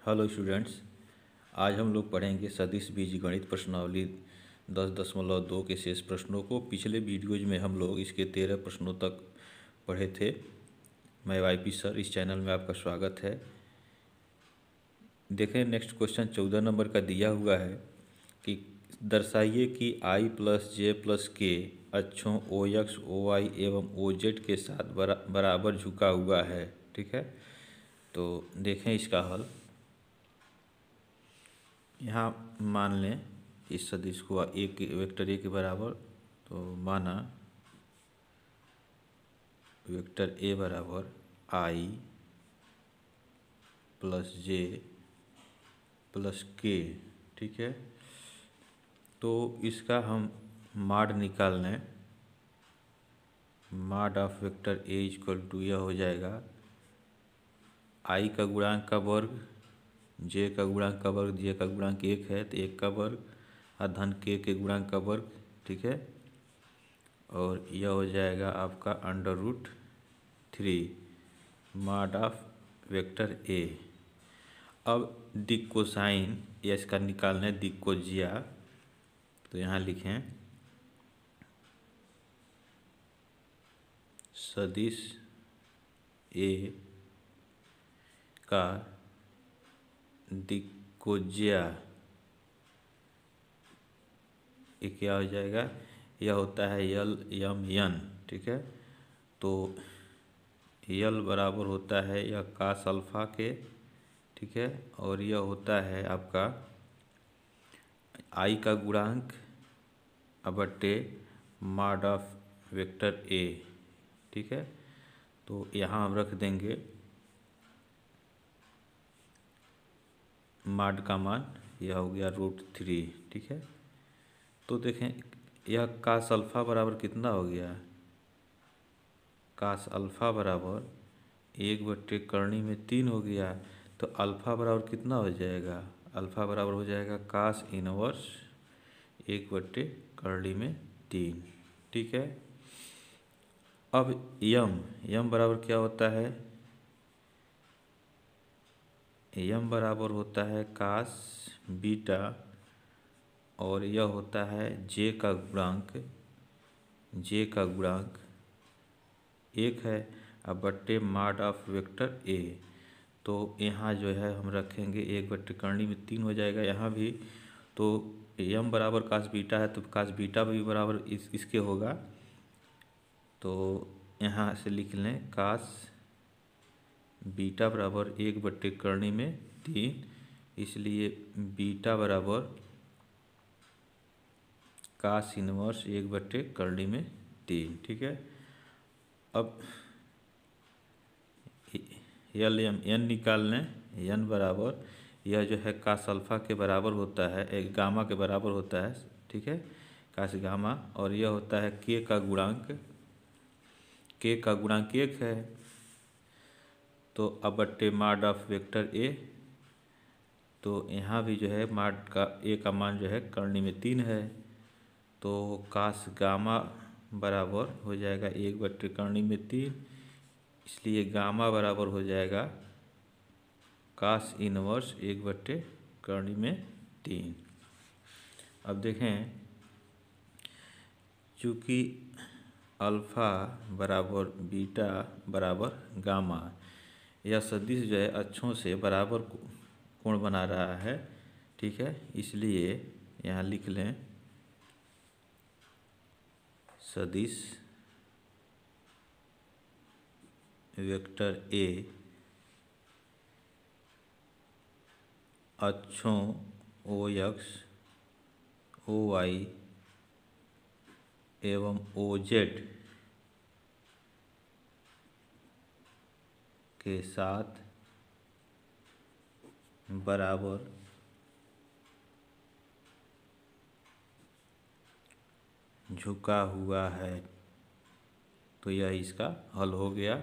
Hello students. आज हम लोग पढ़ेंगे सदिश बीजगणित प्रश्नावली 10.2 के शेष प्रश्नों को। पिछले वीडियोज में हम लोग इसके 13 प्रश्नों तक पढ़े थे। मैं वाईपी सर, इस चैनल में आपका स्वागत है। देखें, नेक्स्ट क्वेश्चन 14 नंबर का दिया हुआ है कि दर्शाइए कि i प्लस जे प्लस के अक्षों ओ एक्स ओ वाई एवं ओ जेड के साथ बराबर झुका हुआ है। ठीक है, तो देखें इसका हल। यहाँ मान लें इस सदिश को एक वेक्टर ए के बराबर, तो माना वेक्टर ए बराबर आई प्लस जे प्लस के। ठीक है, तो इसका हम माड निकाल लें। Mod of vector A equal to यह हो जाएगा आई का गुणांक का वर्ग, जे का गुणांक का वर्ग, जे का गुणांक 1 है तो 1 का वर्ग, धन के गुणांक का वर्ग। ठीक है, और यह हो जाएगा आपका √3 माड ऑफ वेक्टर ए। अब दिक् कोसाइन या इसका निकालना है दिक् को जिया, तो यहाँ लिखें सदिश ए का दिक्कोज्या, ये क्या हो जाएगा, यह होता है यल यम यन। ठीक है, तो यल बराबर होता है यह कास अल्फा के। ठीक है, और यह होता है आपका आई का गुणांक बट्टे माड ऑफ वेक्टर ए। ठीक है, तो यहाँ हम रख देंगे माड का मान, यह हो गया √3। ठीक है, तो देखें यह कास अल्फा बराबर कितना हो गया, कास अल्फा बराबर 1/3 हो गया। तो अल्फा बराबर कितना हो जाएगा, अल्फा बराबर हो जाएगा कास इनवर्स 1/3। ठीक है, अब यम बराबर क्या होता है, यम बराबर होता है कास बीटा, और यह होता है जे का गुणांक 1 है अब बट्टे माड ऑफ वेक्टर ए। तो यहाँ जो है हम रखेंगे 1/3 हो जाएगा यहाँ भी। तो यम बराबर कास बीटा है तो कास बीटा भी बराबर इसके होगा, तो यहाँ से लिख लें कास बीटा बराबर 1/3, इसलिए बीटा बराबर कास इनवर्स 1/3। ठीक है, अब एन निकाल लें। एन बराबर यह जो है कास अल्फा के बराबर होता है, एक गामा के बराबर होता है। ठीक है, कास गामा, और यह होता है के का गुणांक 1 है। तो अब बट्टे माड ऑफ वेक्टर ए, तो यहाँ भी जो है माड का ए का मान जो है करनी में 3 है। तो कास गामा बराबर हो जाएगा 1/3, इसलिए गामा बराबर हो जाएगा कास इनवर्स 1/3। अब देखें, चूँकि अल्फा बराबर बीटा बराबर गामा, यह सदिश जो है अक्षों से बराबर कोण बना रहा है। ठीक है, इसलिए यहाँ लिख लें सदिश वेक्टर ए अक्षों ओ एक्स ओ वाई एवं ओ जेड के साथ बराबर झुका हुआ है। तो यह इसका हल हो गया।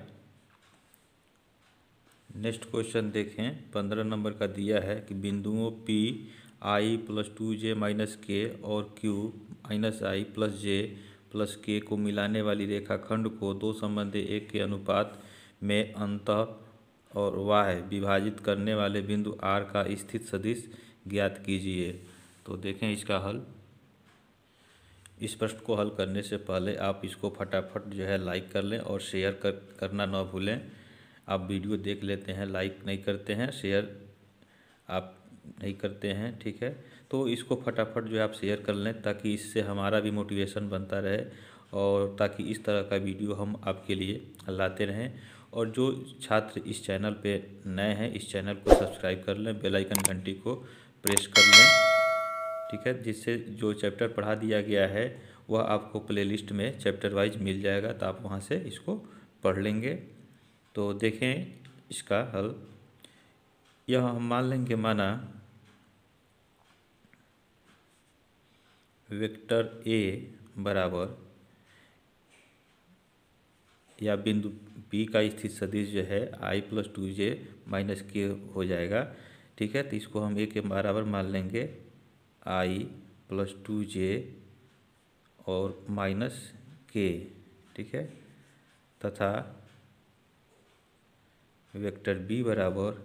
नेक्स्ट क्वेश्चन देखें, 15 नंबर का दिया है कि बिंदुओं P i plus 2j minus के और Q minus i plus j plus के को मिलाने वाली रेखाखंड को 2 संबंधी 1 के अनुपात में और y विभाजित करने वाले बिंदु r का स्थित सदिश ज्ञात कीजिए। तो देखें इसका हल। इस प्रश्न को हल करने से पहले आप इसको फटाफट जो है लाइक कर लें और शेयर करना ना भूलें। आप वीडियो देख लेते हैं, लाइक नहीं करते हैं, शेयर आप नहीं करते हैं, ठीक है। तो इसको फटाफट जो है आप शेयर कर लें ताकि इससे हमारा भी मोटिवेशन बनता रहे और ताकि इस तरह का वीडियो हम आपके लिए लाते रहें। और जो छात्र इस चैनल पे नए हैं, इस चैनल को सब्सक्राइब कर लें, बेल आइकन घंटी को प्रेस कर लें, ठीक है, जिससे जो चैप्टर पढ़ा दिया गया है वह आपको प्लेलिस्ट में चैप्टर वाइज मिल जाएगा, तो आप वहाँ से इसको पढ़ लेंगे। तो देखें इसका हल। यह हम मान लेंगे, माना वेक्टर ए बराबर या बिंदु P का स्थित सदिश जो है i + 2j - k हो जाएगा, ठीक है। तो इसको हम ए के बराबर मान लेंगे i + 2j और -k, ठीक है, तथा वेक्टर B बराबर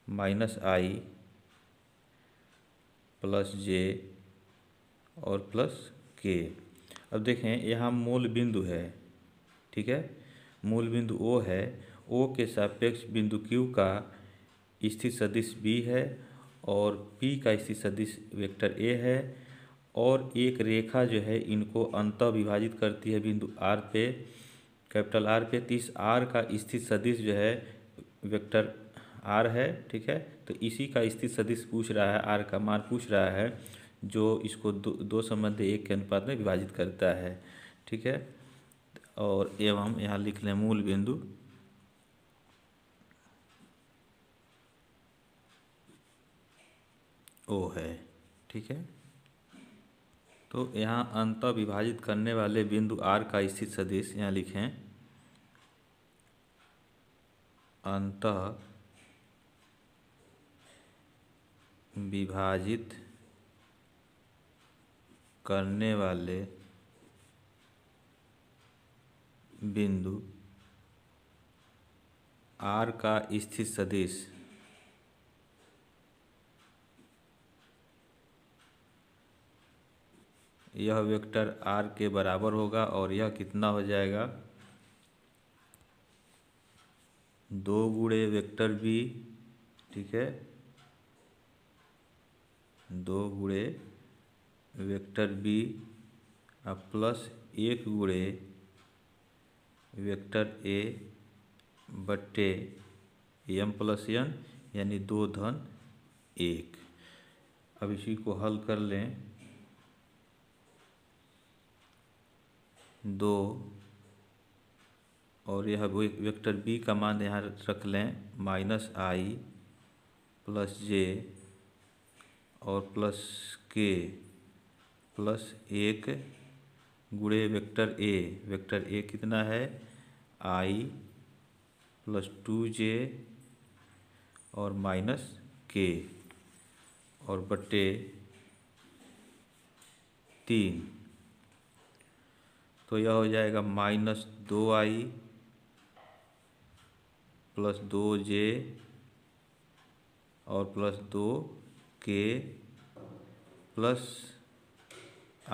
-i + j और +k। अब देखें यहाँ मूल बिंदु है, ठीक है, मूल बिंदु O है। O के सापेक्ष बिंदु Q का स्थित सदिश B है और P का स्थित सदिश वेक्टर A है। और एक रेखा जो है इनको अंतः विभाजित करती है बिंदु R पे, कैपिटल R पे। तो इस R का स्थित सदिश जो है वेक्टर R है, ठीक है। तो इसी का स्थित सदिश पूछ रहा है, R का मान पूछ रहा है, जो इसको दो संबंध एक के अनुपात में विभाजित करता है, ठीक है। और एवं हम यहाँ लिख लें मूल बिंदु O है, ठीक है। तो यहाँ अंतः विभाजित करने वाले बिंदु R का स्थित सदिश यहाँ लिखें, अंतः विभाजित करने वाले बिंदु R का स्थित सदिश यह वेक्टर R के बराबर होगा और यह कितना हो जाएगा, 2 गुणे वेक्टर B, ठीक है, 2 गुणे वेक्टर B प्लस 1 गुणे वेक्टर A बट्टे m + n, यानी 2 धन 1। अब इसी को हल कर लें। 2 और यह वेक्टर B का मान यहाँ रख लें -i + j और +k प्लस 1 गुणे वेक्टर A। वेक्टर A कितना है, i + 2j और -k और बट्टे 3। तो यह हो जाएगा -2i + 2j और +2k प्लस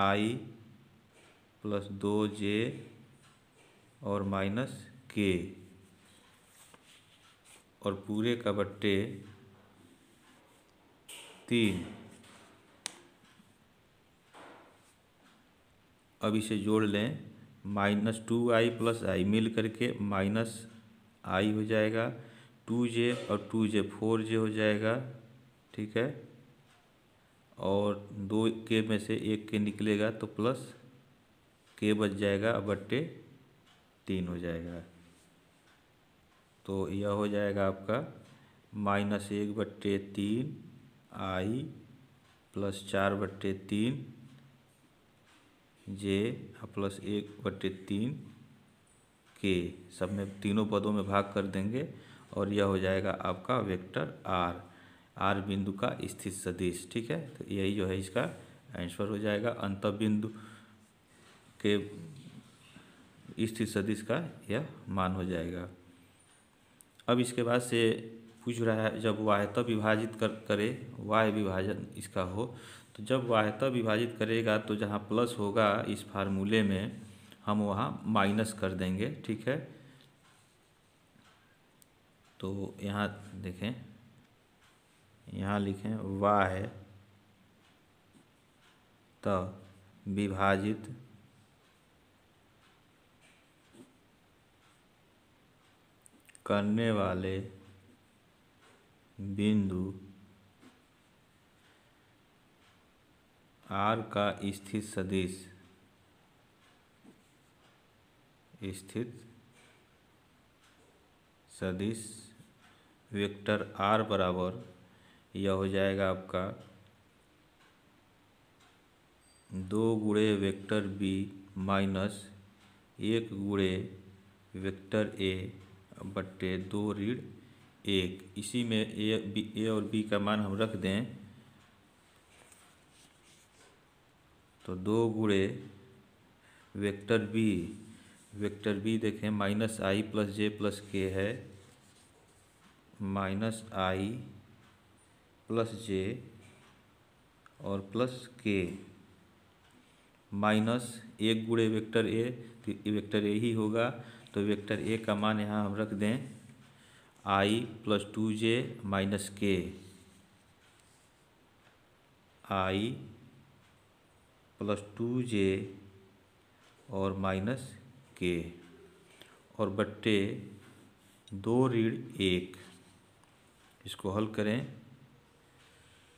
i + 2j और -k और पूरे का बट्टे 3। अब इसे जोड़ लें, -2i + i मिल करके -i हो जाएगा, 2j और 2j 4j हो जाएगा, ठीक है। और 2k में से 1k निकलेगा तो +k बच जाएगा, बट्टे 3 हो जाएगा। तो यह हो जाएगा आपका -1/3 i + 4/3 j + 1/3 k, सब में तीनों पदों में भाग कर देंगे और यह हो जाएगा आपका वेक्टर R बिंदु का स्थित सदिश, ठीक है। तो यही जो है इसका आंसर हो जाएगा, अंतः बिंदु के स्थित सदिश का यह मान हो जाएगा। अब इसके बाद से पूछ रहा है जब वाह्यतः विभाजित करे, वाह्य विभाजन इसका हो, तो जब वाह्यतः विभाजित करेगा तो जहाँ प्लस होगा इस फार्मूले में हम वहाँ माइनस कर देंगे। ठीक है, तो यहाँ देखें, यहाँ लिखें वाह्यतः विभाजित करने वाले बिंदु R का स्थित सदिश वेक्टर R बराबर यह हो जाएगा आपका 2 गुणे वेक्टर B माइनस 1 गुणे वेक्टर A बट्टे 2 ऋण 1। इसी में ए और बी का मान हम रख दें तो 2 गुणे वेक्टर बी देखें माइनस आई प्लस जे प्लस के है, माइनस आई प्लस जे और प्लस के माइनस 1 गुणे वेक्टर ए, तो वेक्टर ए ही होगा, तो वेक्टर ए का मान यहाँ हम रख दें आई प्लस 2j माइनस के, आई प्लस 2j और माइनस के और बट्टे 2 ऋण 1। इसको हल करें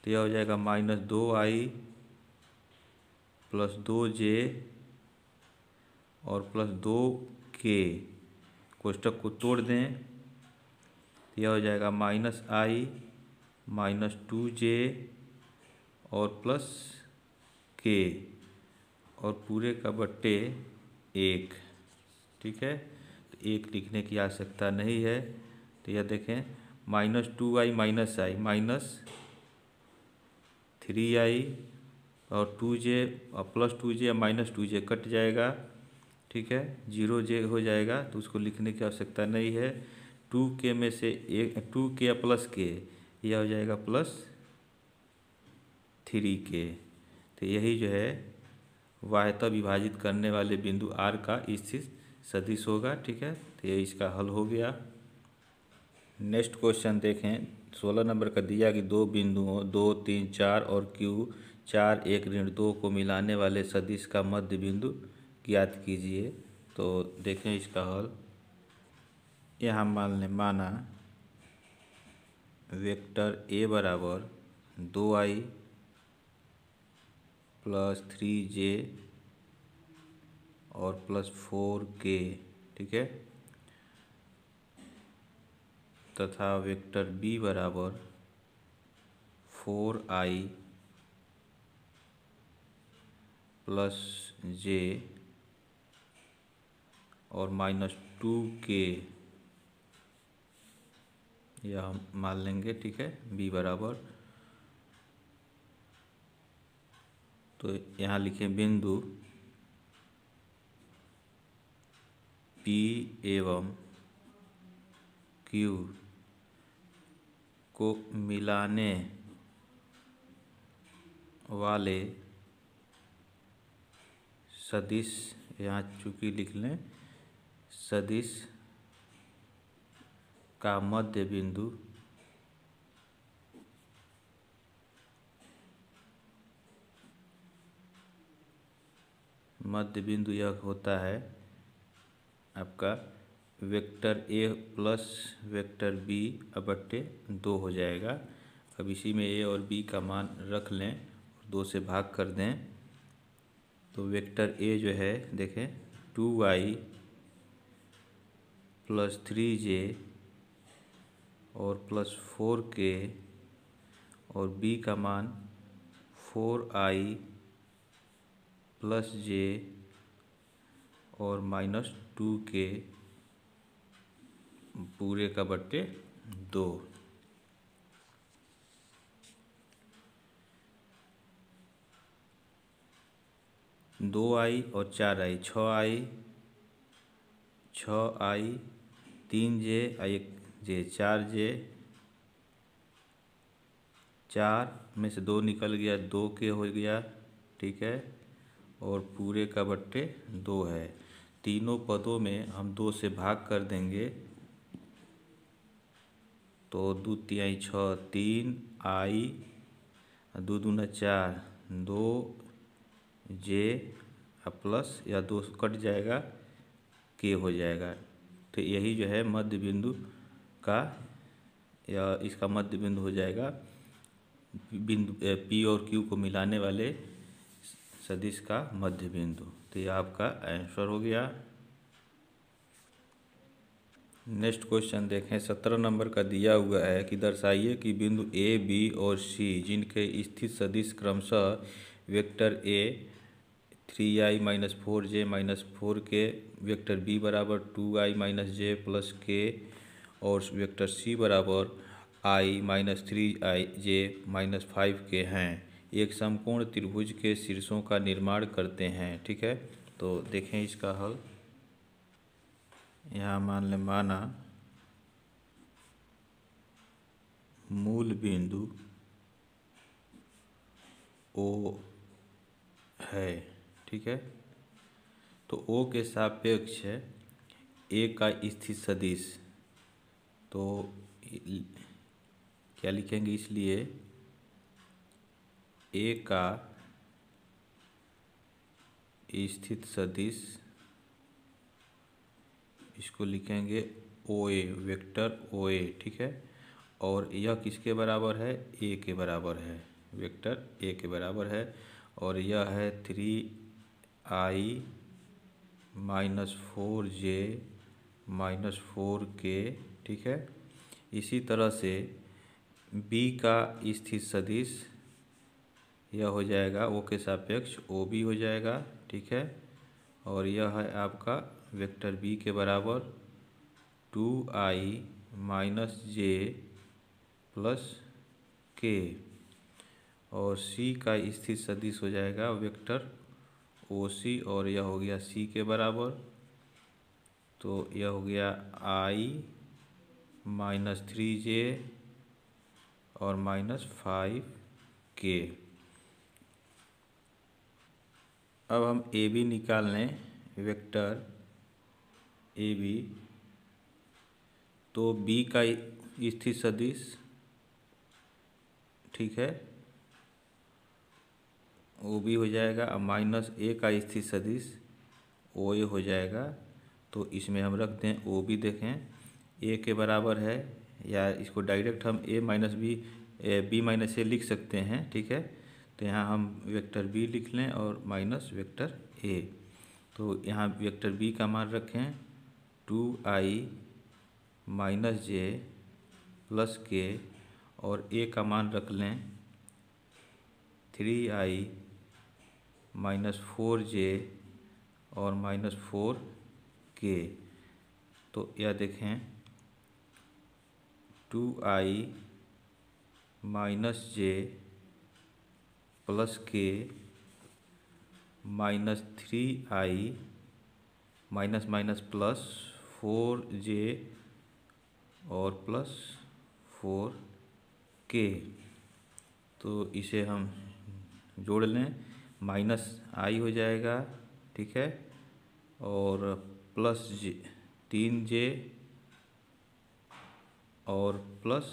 तो यह हो जाएगा माइनस 2i प्लस 2j और प्लस 2k। कोष्टक को तोड़ दें तो यह हो जाएगा माइनस आई माइनस 2j और प्लस k और पूरे का बट्टे 1। ठीक है, तो 1 लिखने की आवश्यकता नहीं है, तो यह देखें माइनस 2i माइनस आई माइनस 3i और 2j और plus 2j minus 2j cut जाएगा। ठीक है, 0j हो जाएगा, तो उसको लिखने की आवश्यकता नहीं है। 2k में से 2k प्लस k, यह हो जाएगा प्लस 3k। तो यही जो है वाह्यतः विभाजित करने वाले बिंदु R का स्थित सदिश होगा। ठीक है, तो ये इसका हल हो गया। नेक्स्ट क्वेश्चन देखें, 16 नंबर का दिया कि दो बिंदुओं 2, 3, 4 और Q 4, 1 ऋण 2 को मिलाने वाले सदिश का मध्य बिंदु ज्ञात कीजिए। तो देखें इसका हल। यहाँ माना वेक्टर A बराबर 2i प्लस 3j और प्लस 4k। ठीक है, तथा वेक्टर B बराबर 4i प्लस j और माइनस 2k, यह हम मान लेंगे। ठीक है, B बराबर, तो यहाँ लिखें बिंदु P एवं Q को मिलाने वाले सदिश, यहाँ चूंकि लिख लें सदिश का मध्य बिंदु यह होता है आपका vector A plus vector B बट्टे 2 हो जाएगा। अब इसी में A और B का मान रख लें, 2 से भाग कर दें, तो वेक्टर A जो है देखें 2i प्लस 3j और प्लस 4k और B का मान 4i प्लस j और माइनस 2k पूरे का बट्टे 2। 2i और 4i 6i 3j 1 जे, 4J, 4 में से 2 निकल गया, 2K हो गया, ठीक है, और पूरे का बट्टे 2 है। तीनों पदों में हम 2 से भाग कर देंगे तो 2 तिहाई 6, 3I, 2 दूना 4, 2J प्लस या 2 कट जाएगा, K हो जाएगा। तो यही जो है मध्य बिंदु का, या इसका मध्य बिंदु हो जाएगा बिंदु P और Q को मिलाने वाले सदिश का मध्य बिंदु। तो ये आपका आंसर हो गया। नेक्स्ट क्वेश्चन देखें, 17 नंबर का दिया हुआ है कि दर्शाइए कि बिंदु A, B और C जिनके स्थित सदिश क्रमशः vector A 3I minus 4J minus 4K, vector B बराबर 2I minus J plus K और वेक्टर C बराबर I minus 3IJ minus 5K हैं, एक समकोण त्रिभुज के शीर्षों का निर्माण करते हैं। ठीक है, तो देखें इसका हल। यहाँ माना मूल बिंदु O है, ठीक है, तो O के सापेक्ष A का स्थित सदिश, तो क्या लिखेंगे, इसलिए A का स्थित सदिश, इसको लिखेंगे OA, वेक्टर OA, ठीक है, और यह किसके बराबर है, A के बराबर है, वेक्टर A के बराबर है, और यह है 3I minus 4J minus 4K, ठीक है। इसी तरह से B का स्थित सदिश यह हो जाएगा O के सापेक्ष OB हो जाएगा, ठीक है, और यह है आपका वेक्टर B के बराबर 2I minus J plus K, और C का स्थित सदिश हो जाएगा वेक्टर OC, और यह हो गया C के बराबर, तो यह हो गया I माइनस 3J और माइनस 5K। अब हम AB निकाल लें, वेक्टर AB, तो B का स्थित सदिश, ठीक है, OB हो जाएगा, और माइनस A का स्थित सदिश OA हो जाएगा। तो इसमें हम रख दें OB, देखें A के बराबर है, या इसको डायरेक्ट हम A minus B minus A लिख सकते हैं, ठीक है, तो यहाँ हम वेक्टर B लिख लें और माइनस वेक्टर A, तो यहाँ वेक्टर B का मान रखें 2I minus J plus K, और A का मान रख लें 3I माइनस 4J और माइनस 4K, तो यह देखें 2I minus J plus K minus 3I minus minus plus 4J और प्लस 4K, तो इसे हम जोड़ लें, माइनस I हो जाएगा, ठीक है, और प्लस 3J और प्लस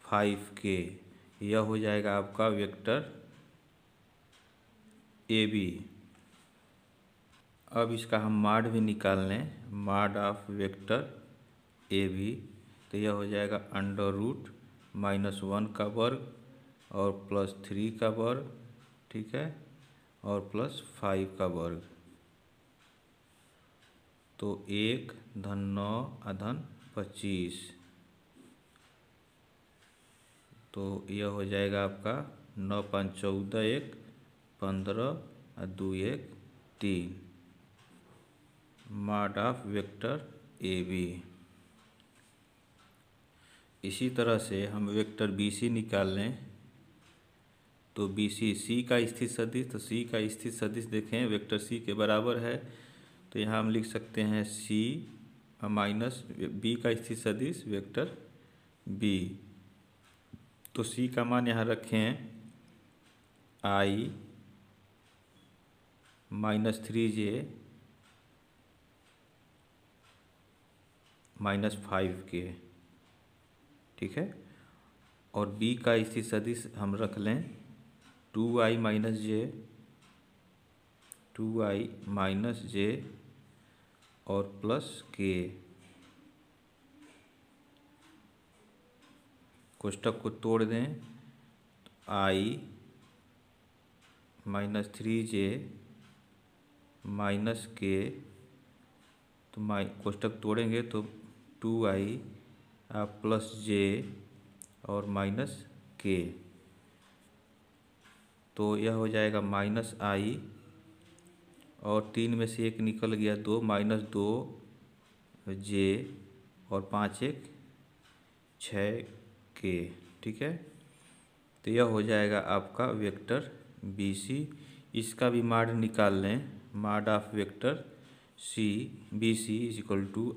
5K, यह हो जाएगा आपका वेक्टर AB। अब इसका हम माड भी निकाल लें, माड ऑफ वेक्टर AB, तो यह हो जाएगा अंडर रूट -1 का वर्ग और प्लस 3 का वर्ग, ठीक है, और प्लस 5 का वर्ग, तो 1 धन 9 अधन 25, तो यह हो जाएगा आपका 9 5 14, 1 15 और 2 1 3, माड ऑफ वेक्टर AB। इसी तरह से हम वेक्टर BC निकाल लें, तो BC C का स्थित सदिश, तो C का स्थित सदिश देखें वेक्टर C के बराबर है, तो यहाँ हम लिख सकते हैं C माइनस बी का स्थिर सदिश वेक्टर बी। तो सी का मान यहाँ रखें आई -3j -5k, ठीक है। और बी का स्थिर सदिश हम रख लें 2i -j और प्लस k। कोष्टक को तोड़ दें, i -3j -k, तो कोष्टक तोड़ेंगे तो 2i प्लस j और माइनस k, तो यह हो जाएगा -i और 3 में से 1 निकल गया 2 -2j और 5 1 6k, ठीक है। तो यह हो जाएगा आपका वेक्टर BC। इसका भी माड निकाल लें, mod of vector BC equal to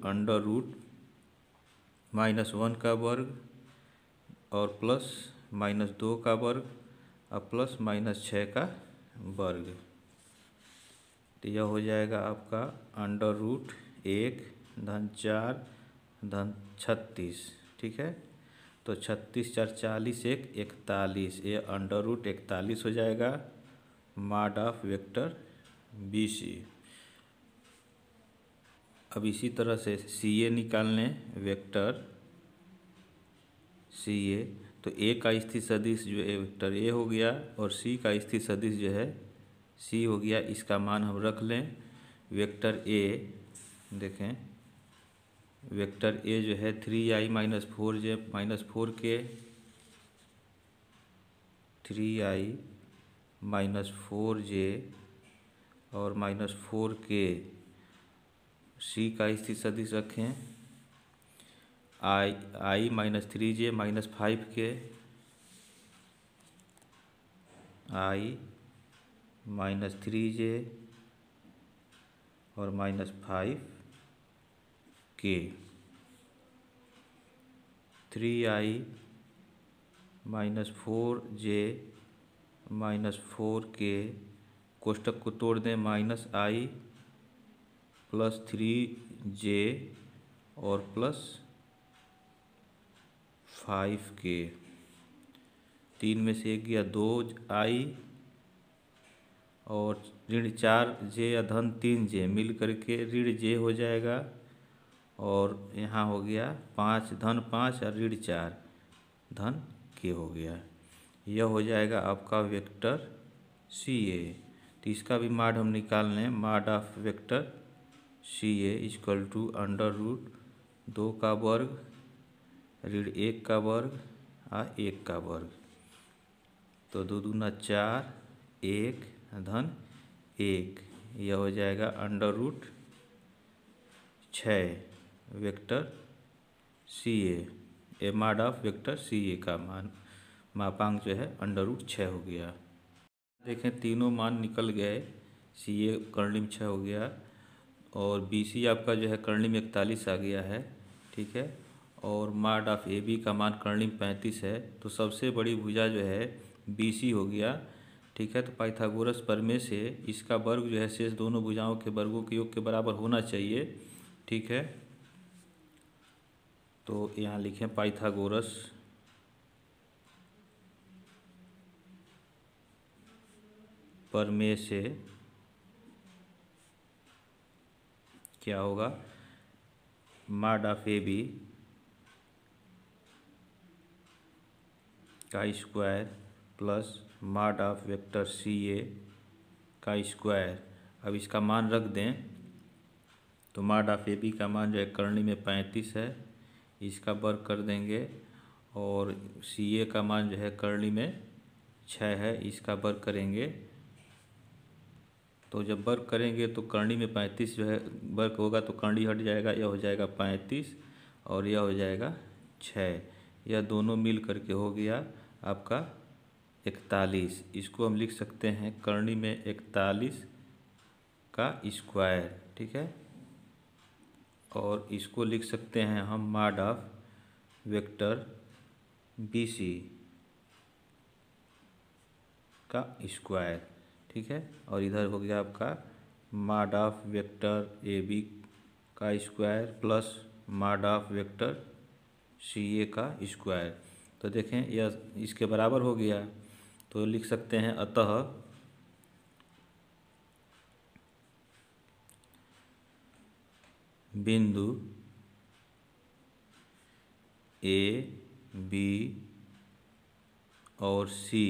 √-1 का वर्ग और प्लस -2 का वर्ग और प्लस -6 का वर्ग। तो यह हो जाएगा आपका √1 धन 4 धन 36, ठीक है। तो 36 4 40 1 41, ये √41 हो जाएगा माड ऑफ वेक्टर BC। अब इसी तरह से CA निकाल लें, वेक्टर CA। तो A का स्थिर सदिश जो है वेक्टर A हो गया और C का स्थिर सदिश जो है C हो गया। इसका मान हम रख लें वेक्टर A, देखें वेक्टर A जो है 3i -4j -4k, 3i -4j और -4k। C का स्थिर सदिश रखें i -3j -5k, i -3j और -5k, 3i -4j -4k। कोष्टक को तोड़ दें, -i प्लस 3j और प्लस 5k। 3 में से 1 गया 2i और ऋण 4j या धन 3j मिल करके ऋण j हो जाएगा। और यहाँ हो गया 5 धन 5 और ऋण 4 धन k हो गया। यह हो जाएगा आपका वेक्टर CA। तो इसका भी माड हम निकाल लें, mod of vector CA equal to √2 का वर्ग ऋण 1 का वर्ग और 1 का वर्ग। तो 2 दूना 4 1 धन 1, यह हो जाएगा √6 वेक्टर CA। ए माड ऑफ वेक्टर CA का मान मापांक जो है √6 हो गया। देखें तीनों मान निकल गए, CA कर्णिम 6 हो गया और BC आपका जो है कर्णिम 41 आ गया है, ठीक है। और माड ऑफ AB का मान कर्णिम 35 है। तो सबसे बड़ी भुजा जो है BC हो गया, ठीक है। तो पाइथागोरस प्रमेय से इसका वर्ग जो है शेष दोनों भुजाओं के वर्गों के योग के बराबर होना चाहिए, ठीक है। तो यहाँ लिखें पाइथागोरस प्रमेय से क्या होगा, माड ऑफ AB का स्क्वायर प्लस माड ऑफ वेक्टर CA का स्क्वायर। अब इसका मान रख दें तो माड ऑफ AB का मान जो है कर्णी में 35 है, इसका वर्ग कर देंगे। और CA का मान जो है कर्णी में 6 है, इसका वर्ग करेंगे। तो जब वर्ग करेंगे तो कर्णी में 35 जो है वर्ग होगा तो कर्णी हट जाएगा, यह हो जाएगा 35 और यह हो जाएगा 6। यह दोनों मिल करके हो गया आपका 41। इसको हम लिख सकते हैं कर्णी में 41 का स्क्वायर, ठीक है। और इसको लिख सकते हैं हम मॉड ऑफ वेक्टर BC का स्क्वायर। ठीक है, और इधर हो गया आपका मॉड ऑफ वेक्टर AB का square plus mod of vector CA का स्क्वायर। तो देखें यह इसके बराबर हो गया, तो लिख सकते हैं अतः बिंदु A, B और C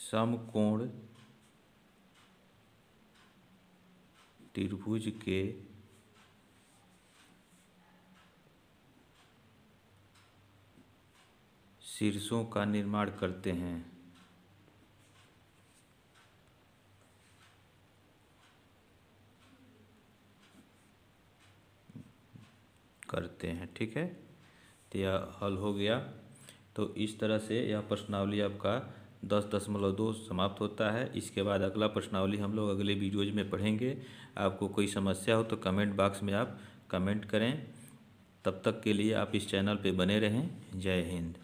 समकोण त्रिभुज के शीर्षों का निर्माण करते हैं। ठीक है, तो यह हल हो गया। तो इस तरह से यह प्रश्नावली आपका 10.2 समाप्त होता है। इसके बाद अगला प्रश्नावली हम लोग अगले वीडियोज में पढ़ेंगे। आपको कोई समस्या हो तो कमेंट बॉक्स में आप कमेंट करें। तब तक के लिए आप इस चैनल पे बने रहें। जय हिंद।